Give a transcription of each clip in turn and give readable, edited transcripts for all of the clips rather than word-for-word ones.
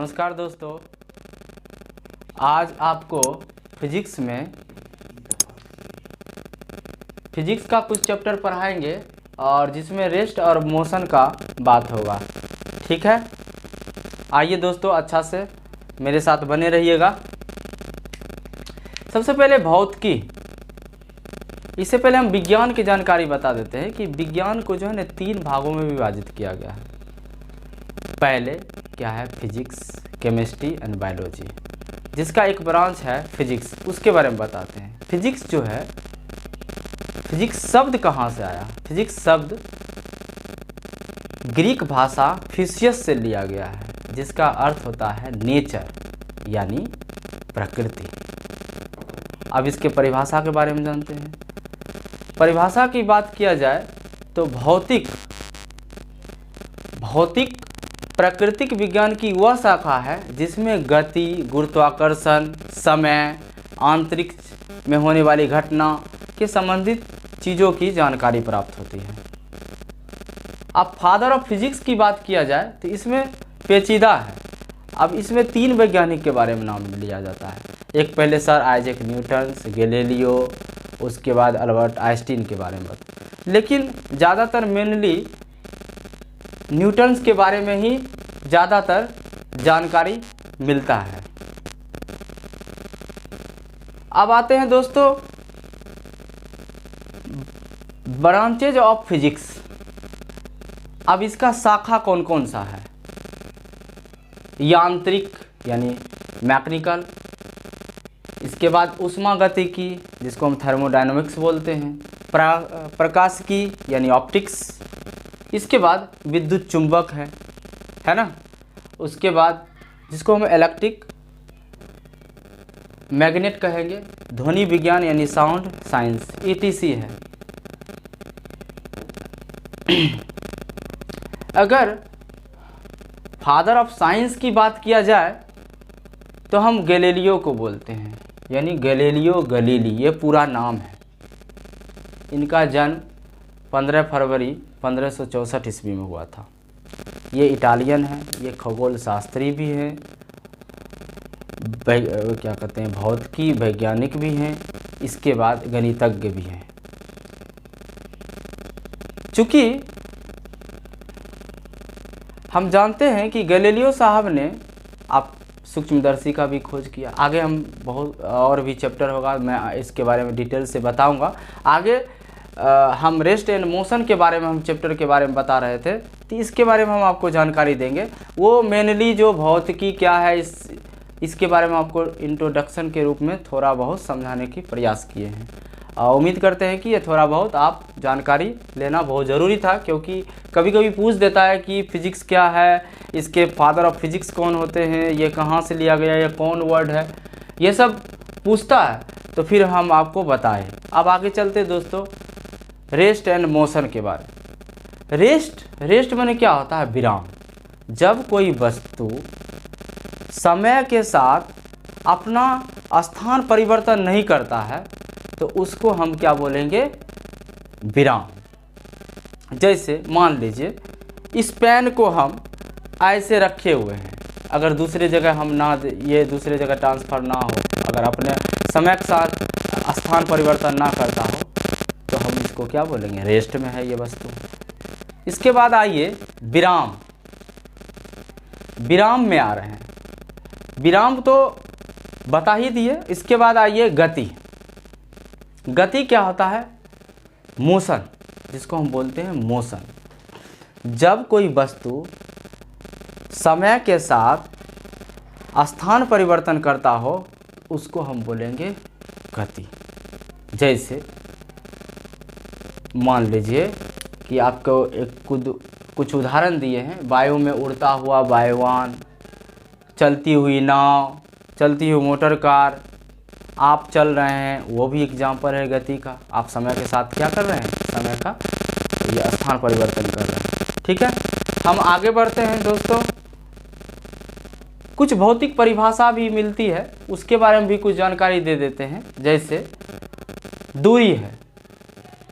नमस्कार दोस्तों, आज आपको फिजिक्स का कुछ चैप्टर पढ़ाएंगे और जिसमें रेस्ट और मोशन का बात होगा। ठीक है, आइए दोस्तों अच्छा से मेरे साथ बने रहिएगा। सबसे पहले भौतिकी, इससे पहले हम विज्ञान की जानकारी बता देते हैं कि विज्ञान को जो है ना 3 भागों में विभाजित किया गया है। पहले क्या है, फिजिक्स, केमिस्ट्री एंड बायोलॉजी, जिसका एक ब्रांच है फिजिक्स, उसके बारे में बताते हैं। फिजिक्स जो है, फिजिक्स शब्द कहाँ से आया? फिजिक्स शब्द ग्रीक भाषा फिजियस से लिया गया है, जिसका अर्थ होता है नेचर यानी प्रकृति। अब इसके परिभाषा के बारे में जानते हैं। परिभाषा की बात किया जाए तो भौतिक प्राकृतिक विज्ञान की वह शाखा है जिसमें गति, गुरुत्वाकर्षण, समय, अंतरिक्ष में होने वाली घटना के संबंधित चीज़ों की जानकारी प्राप्त होती है। अब फादर ऑफ फिजिक्स की बात किया जाए तो इसमें पेचीदा है। अब इसमें 3 वैज्ञानिक के बारे में नाम लिया जाता है। एक पहले सर आइजैक न्यूटन, गैलीलियो, उसके बाद अल्बर्ट आइंस्टीन के बारे में लेकिन ज़्यादातर मेनली न्यूटन्स के बारे में ही ज़्यादातर जानकारी मिलता है। अब आते हैं दोस्तों ब्रांचेज ऑफ फिजिक्स। अब इसका शाखा कौन कौन सा है? यांत्रिक यानी मैकेनिकल, इसके बाद उष्मागतिकी जिसको हम थर्मोडायनामिक्स बोलते हैं, प्रकाशिकी यानी ऑप्टिक्स, इसके बाद विद्युत चुंबक है ना, उसके बाद जिसको हम इलेक्ट्रिक मैग्नेट कहेंगे, ध्वनि विज्ञान यानी साउंड साइंस, ETC है। अगर फादर ऑफ साइंस की बात किया जाए तो हम गैलीलियो को बोलते हैं, यानी गैलीलियो गलीली, ये पूरा नाम है। इनका जन्म 15 फरवरी 1564 ईस्वी में हुआ था। ये इटालियन है, ये खगोल शास्त्री भी हैं, क्या कहते हैं, भौतिकी वैज्ञानिक भी हैं, इसके बाद गणितज्ञ भी हैं। चूँकि हम जानते हैं कि गैलीलियो साहब ने आप सूक्ष्मदर्शी का भी खोज किया। आगे हम बहुत और भी चैप्टर होगा, मैं इसके बारे में डिटेल से बताऊंगा। आगे हम रेस्ट एंड मोशन के बारे में हम चैप्टर के बारे में बता रहे थे, तो इसके बारे में हम आपको जानकारी देंगे। वो मेनली जो भौतिकी क्या है इसके बारे में आपको इंट्रोडक्शन के रूप में थोड़ा बहुत समझाने की प्रयास किए हैं। उम्मीद करते हैं कि ये थोड़ा बहुत आप जानकारी लेना बहुत ज़रूरी था, क्योंकि कभी कभी पूछ देता है कि फिजिक्स क्या है, इसके फादर ऑफ फिजिक्स कौन होते हैं, ये कहाँ से लिया गया, ये कौन वर्ड है, ये सब पूछता है, तो फिर हम आपको बताएं। अब आगे चलते दोस्तों रेस्ट एंड मोशन के बारे। रेस्ट माने क्या होता है? विराम। जब कोई वस्तु समय के साथ अपना स्थान परिवर्तन नहीं करता है तो उसको हम क्या बोलेंगे? विराम। जैसे मान लीजिए इस पेन को हम ऐसे रखे हुए हैं, अगर दूसरी जगह हम ना, ये दूसरी जगह ट्रांसफ़र ना हो, अगर अपने समय के साथ स्थान परिवर्तन ना करता हो, तो हम इसको क्या बोलेंगे? रेस्ट में है ये वस्तु। इसके बाद आइए विराम। विराम में आ रहे हैं, विराम तो बता ही दिए। इसके बाद आइए गति। गति क्या होता है? मोशन, जिसको हम बोलते हैं मोशन। जब कोई वस्तु समय के साथ स्थान परिवर्तन करता हो उसको हम बोलेंगे गति। जैसे मान लीजिए कि आपको कुछ उदाहरण दिए हैं, वायु में उड़ता हुआ वायुयान, चलती हुई नाव, चलती हुई मोटर कार, आप चल रहे हैं, वो भी एग्जाम्पल है गति का। आप समय के साथ क्या कर रहे हैं? समय का ये स्थान परिवर्तन कर रहे हैं। ठीक है, हम आगे बढ़ते हैं दोस्तों। कुछ भौतिक परिभाषा भी मिलती है, उसके बारे में भी कुछ जानकारी दे देते हैं। जैसे दूरी है,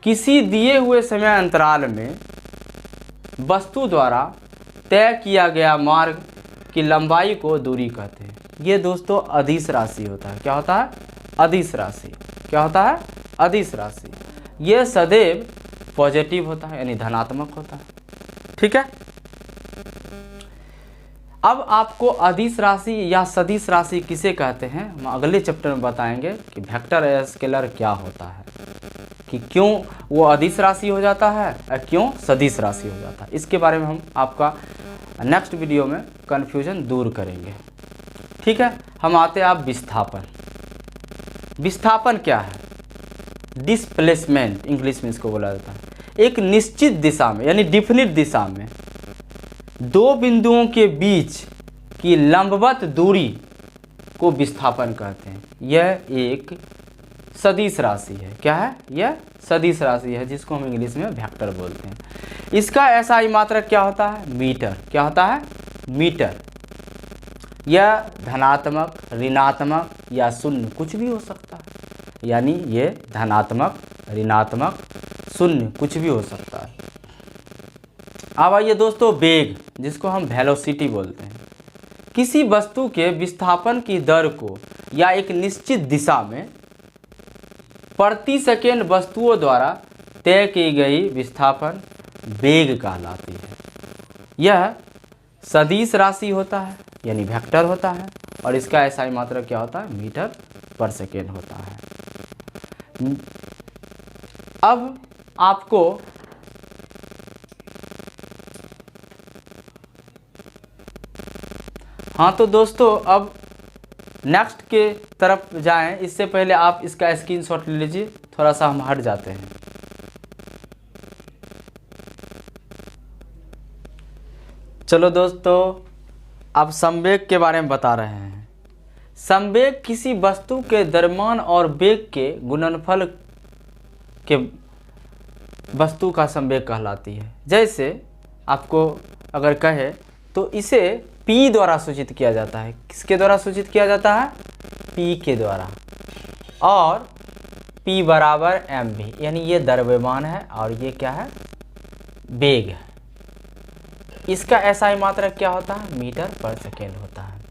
किसी दिए हुए समय अंतराल में वस्तु द्वारा तय किया गया मार्ग की लंबाई को दूरी कहते हैं। ये दोस्तों अदिश राशि होता है। क्या होता है? अदिश राशि। क्या होता है? अदिश राशि। ये सदैव पॉजिटिव होता है, यानी धनात्मक होता है। ठीक है। अब आपको अदिश राशि या सदिश राशि किसे कहते हैं हम अगले चैप्टर में बताएंगे कि वेक्टर स्केलर क्या होता है, कि क्यों वो अदिश राशि हो जाता है और क्यों सदिश राशि हो जाता है। इसके बारे में हम आपका नेक्स्ट वीडियो में कन्फ्यूजन दूर करेंगे। ठीक है। हम आते हैं आप विस्थापन। विस्थापन क्या है? डिस्प्लेसमेंट इंग्लिश में इसको बोला जाता है। एक निश्चित दिशा में यानी डिफिनिट दिशा में दो बिंदुओं के बीच की लंबवत दूरी को विस्थापन कहते हैं। यह एक सदिश राशि है। क्या है? यह सदिश राशि है, जिसको हम इंग्लिश में वेक्टर बोलते हैं। इसका SI मात्रक क्या होता है? मीटर। क्या होता है? मीटर। यह धनात्मक, ऋणात्मक या शून्य कुछ भी हो सकता है, यानी ये धनात्मक, ऋणात्मक, शून्य कुछ भी हो सकता है। अब आइए दोस्तों वेग, जिसको हम वेलोसिटी बोलते हैं। किसी वस्तु के विस्थापन की दर को या एक निश्चित दिशा में प्रति सेकेंड वस्तुओं द्वारा तय की गई विस्थापन वेग कहलाती है। यह सदिश राशि होता है, यानी वेक्टर होता है, और इसका SI मात्रक क्या होता है? मीटर पर सेकेंड होता है। अब आपको हाँ तो दोस्तों अब नेक्स्ट के तरफ जाएं, इससे पहले आप इसका स्क्रीनशॉट ले लीजिए। थोड़ा सा हम हट जाते हैं। चलो दोस्तों, अब संवेग के बारे में बता रहे हैं। संवेग किसी वस्तु के द्रव्यमान और वेग के गुणनफल के वस्तु का संवेग कहलाती है। जैसे आपको अगर कहे तो इसे P द्वारा सूचित किया जाता है। किसके द्वारा सूचित किया जाता है? P के द्वारा। और P बराबर mv, यानी ये द्रव्यमान है और ये क्या है? वेग है। इसका SI मात्रक क्या होता है? मीटर पर सेकेंड होता है।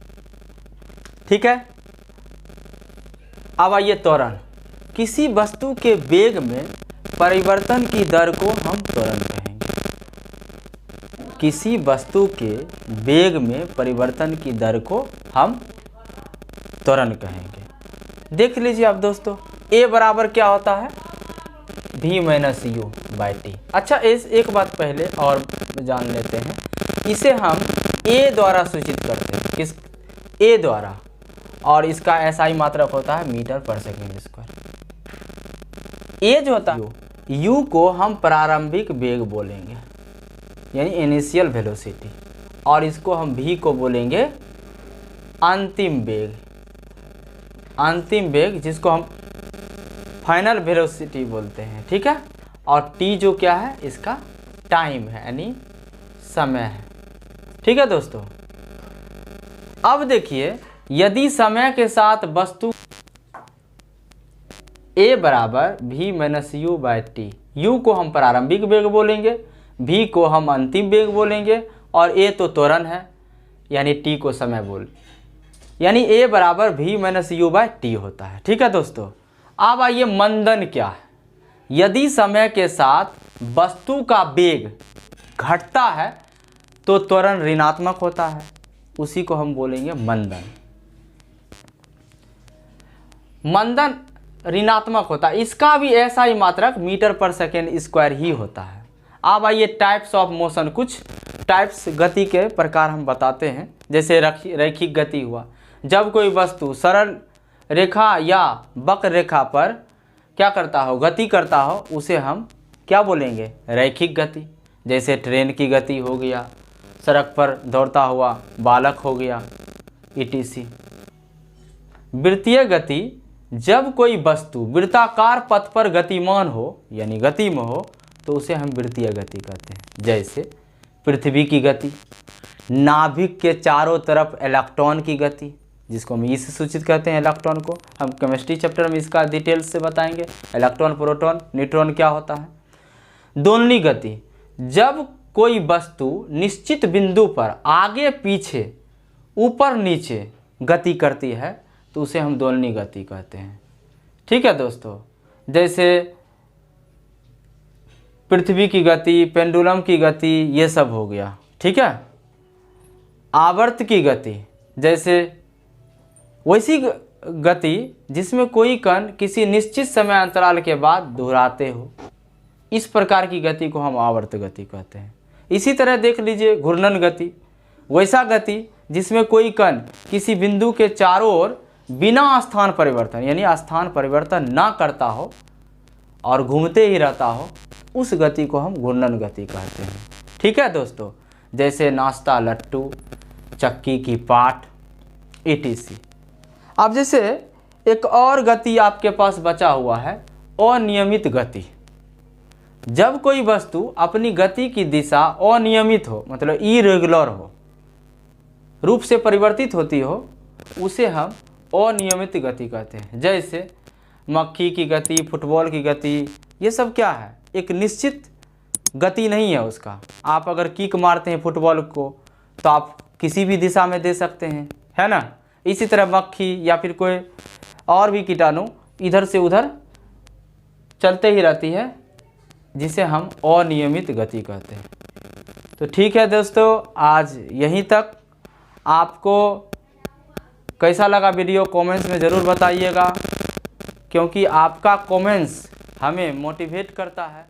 ठीक है। अब आइए त्वरण। किसी वस्तु के वेग में परिवर्तन की दर को हम त्वरण कहेंगे। किसी वस्तु के वेग में परिवर्तन की दर को हम त्वरण कहेंगे। देख लीजिए आप दोस्तों, A बराबर क्या होता है? v-u/t। अच्छा, एक बात पहले और जान लेते हैं। इसे हम A द्वारा सूचित करते हैं। किस? A द्वारा। और इसका SI मात्रक होता है मीटर पर सेकेंड स्क्वायर। A जो होता है U को हम प्रारंभिक वेग बोलेंगे, यानी इनिशियल वेलोसिटी, और इसको हम V को बोलेंगे अंतिम वेग। अंतिम वेग जिसको हम फाइनल वेलोसिटी बोलते हैं। ठीक है। और T जो क्या है? इसका टाइम है, यानी समय है। ठीक है दोस्तों। अब देखिए, यदि समय के साथ वस्तु A बराबर v-u/t, U को हम प्रारंभिक वेग बोलेंगे, V को हम अंतिम वेग बोलेंगे, और A तो त्वरण है, यानी T को समय बोल, यानी A बराबर v-u/t होता है। ठीक है दोस्तों। अब आइए मंदन क्या है। यदि समय के साथ वस्तु का वेग घटता है तो त्वरण ऋणात्मक होता है, उसी को हम बोलेंगे मंदन। मंदन ऋणात्मक होता है, इसका भी SI मात्रक मीटर पर सेकेंड स्क्वायर ही होता है। अब आइए टाइप्स ऑफ मोशन, कुछ टाइप्स गति के प्रकार हम बताते हैं। जैसे रैखिक गति हुआ, जब कोई वस्तु सरल रेखा या वक्र रेखा पर क्या करता हो? गति करता हो, उसे हम क्या बोलेंगे? रैखिक गति। जैसे ट्रेन की गति हो गया, सड़क पर दौड़ता हुआ बालक हो गया, ETC। वृत्तीय गति, जब कोई वस्तु वृत्ताकार पथ पर गतिमान हो, यानी गति में हो, तो उसे हम वृत्तीय गति कहते हैं। जैसे पृथ्वी की गति, नाभिक के चारों तरफ इलेक्ट्रॉन की गति, जिसको हम इससे सूचित करते हैं इलेक्ट्रॉन को। हम केमिस्ट्री चैप्टर में इसका डिटेल्स से बताएंगे, इलेक्ट्रॉन, प्रोटॉन, न्यूट्रॉन क्या होता है। दोलनी गति, जब कोई वस्तु निश्चित बिंदु पर आगे पीछे ऊपर नीचे गति करती है तो उसे हम दोलनी गति कहते हैं। ठीक है दोस्तों, जैसे पृथ्वी की गति, पेंडुलम की गति, ये सब हो गया। ठीक है, आवर्त की गति, जैसे वैसी गति जिसमें कोई कण किसी निश्चित समय अंतराल के बाद दोहराते हो, इस प्रकार की गति को हम आवर्त गति कहते हैं। इसी तरह देख लीजिए घूर्णन गति, वैसा गति जिसमें कोई कण किसी बिंदु के चारों ओर बिना स्थान परिवर्तन यानी स्थान परिवर्तन ना करता हो और घूमते ही रहता हो, उस गति को हम घूर्णन गति कहते हैं। ठीक है दोस्तों, जैसे नाश्ता लट्टू, चक्की की पाट, etc। अब जैसे एक और गति आपके पास बचा हुआ है अनियमित गति। जब कोई वस्तु अपनी गति की दिशा अनियमित हो, मतलब इरेगुलर हो, रूप से परिवर्तित होती हो, उसे हम अनियमित गति कहते हैं। जैसे मक्खी की गति, फुटबॉल की गति, ये सब क्या है, एक निश्चित गति नहीं है उसका। आप अगर किक मारते हैं फुटबॉल को तो आप किसी भी दिशा में दे सकते हैं, है ना। इसी तरह मक्खी या फिर कोई और भी कीटाणु इधर से उधर चलते ही रहती है, जिसे हम अनियमित गति कहते हैं। तो ठीक है दोस्तों, आज यहीं तक। आपको कैसा लगा वीडियो कमेंट्स में ज़रूर बताइएगा, क्योंकि आपका कमेंट्स हमें मोटिवेट करता है।